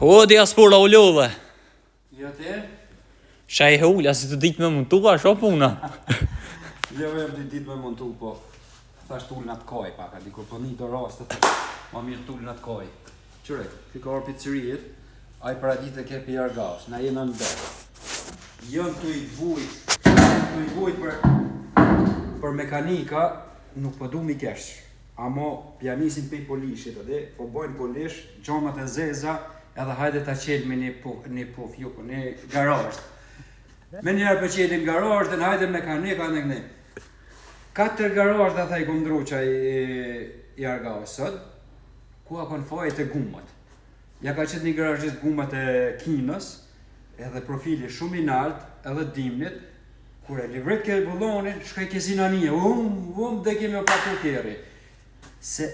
O, diaspora u lodhe. Jo te? Shaj e ulla, si të ditë me montua, sho puna. Jo të ditë me montu, po thash tull në atë kaj paka, dikur po një të rastet, ma mirë tull në atë kaj. Qure, ti ka orë pizzeriet, a i paradit e ke për jargash, na jenë në bërë. Jënë të i vujt për mekanika, nuk po du mi kesh. Amo pjanisin për i polishit, po bojnë polish, gjomat e zeza, edhe hajde ta qelmi një puf, një garasht. Me njerë për qelim garasht, dhe në hajde mekanika në këne. 4 garasht dhe thaj këndru qaj i argavës sot, ku a kon fajt e gumat. Ja ka qëtë një garasht gumat e kinës, edhe profili shumë i nalt, edhe dimnit, kur e livrit ke bullonin, shkaj ke zinanie, dhe kemi o patu kjeri. Se,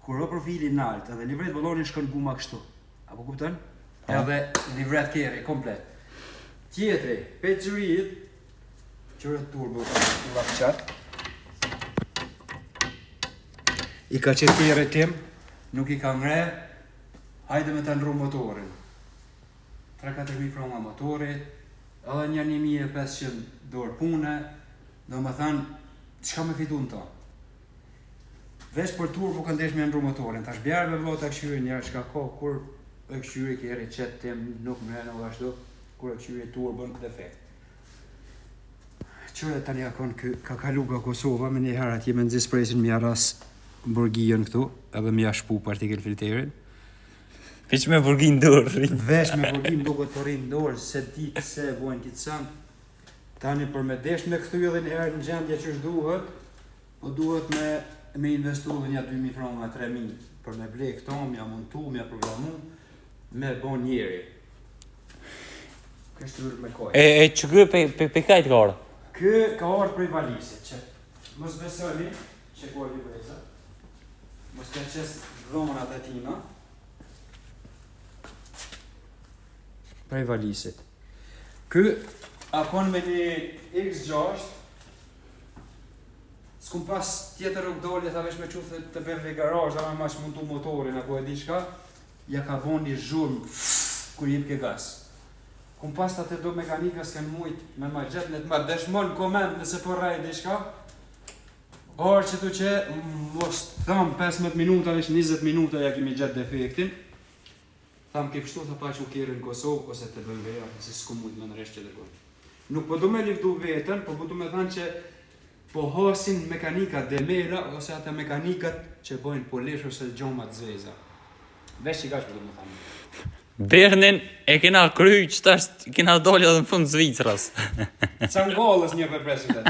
kur o profili nalt, edhe livrit bullonin shkon guma kështu. Apo kupton? Edhe livret kjeri, komplet. Tjetri, peqërit, qërët turbo, ura pëqat. I ka qëtë kjeri tim, nuk i ka ngre, hajde me të ndru motorin. 3-4.000 froma motorit, edhe një 1.500 dorë pune, do me thanë, qka me fitu në ta? Vesh për turbo këndesh me ndru motorin, tash bjarë me vlo të këshyri njerë, shka ko, kur e këshyri kjeri qëtë tim, nuk mrena u ashtu, kur e këshyri turbon defekt. Qëre tani akon ka kalu ka Kosova, me një herat jemi nëzis presin mja ras burgijën këtu, edhe mja shpu partikel filterin. Veç me burgin dorë. Vesh me burgin duket të rinë dorë, se di pëse bojnë kitë sanë. Tani për me desh me këthuj edhe një herë në gjendje që është duhet, o duhet me investu dhe një 2.000 franga, 3.000, për me ble këto, mja montu, mja programu, me bon njeri. Kështë rrë me kojë. E që kë pe kajtë ka orë? Kë ka orë prej valisit, që mos besoni, që kojë një breza, mos ka qesë dhomën atë tina, prej valisit. Kë akon me një X6, s'kum pas tjetër rrug dolje, tha vesh me qufë të BMW garaj, dhe me mash mundu motorin, apo e di shka, ja ka bon një zhurmë, kur jip ke gas. Kum pas të do mekanika s'ken mujt me ma gjetë, në të ma deshmon komend nëse po raj di shka, orë që tu që, mos tham 15 minuta, vesh 20 minuta ja kemi gjetë defektin, tham ke kështu të pa që u kjerë në Kosovë, ose të BMW-ja, se s'ku mujt me nëresh që dhe gojnë. Nuk po du me livdu vetën, po du me thanë që po hasin mekanikat dhe mera, ose ata mekanikat që bojnë polish ose gjomat zeza. Vesh që ka që po du me thanë. Bernin e kena kry që tash kena dolja dhe në fund Zvicras. Ca ngallës një për president.